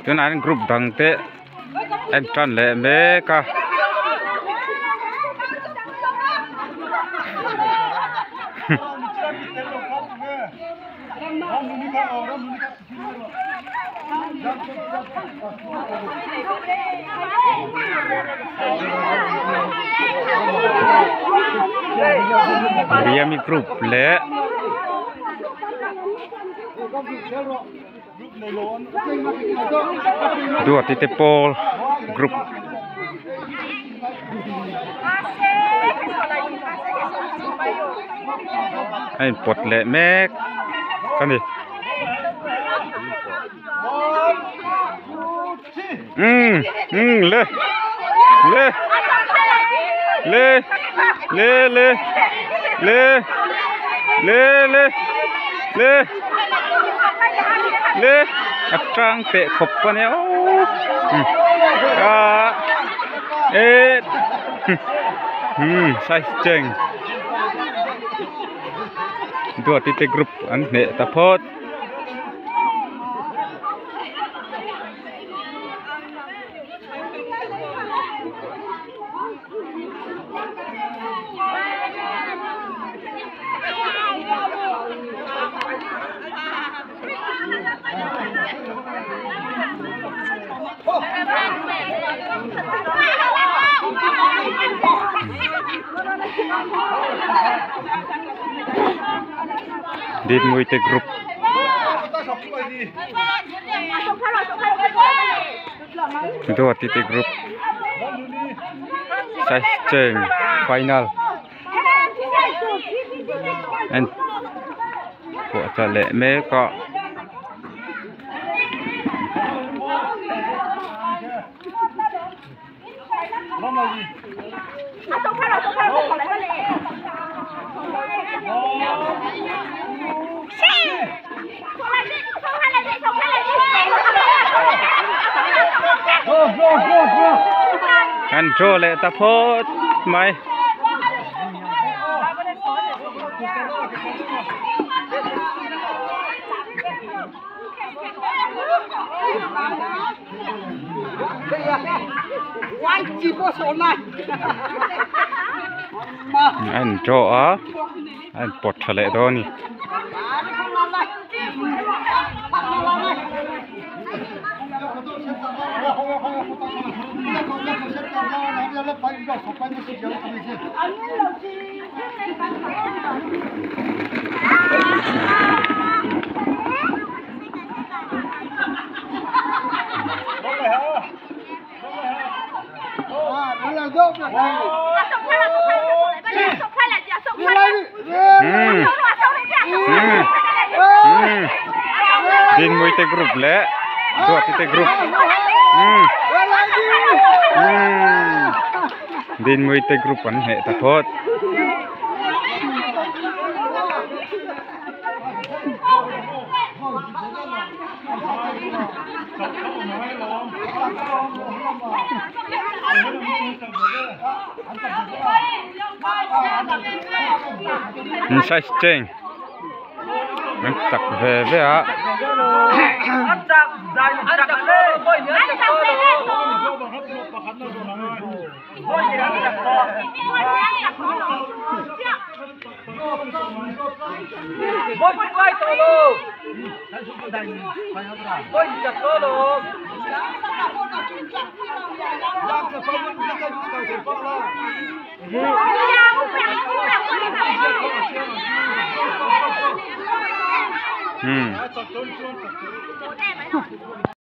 Cho nên group đăng tế anh tròn lệ mê cả Miami group lệ dua titik pol grup anh pot lệ mek kan đi lê lê lê lê lê lê lê lê lê lê trang tệ khop pa ne sai cheng dua titik grup an ne tapot di multi grup dua titik grup sai cheng final and của trả lệ mê cọ anh trô lệ ta phốt mày anh trô á anh bột trở lệ đó nè Din multi grup le dua titik grup din multi grup an he tapot sai cheng mình tập về với ạ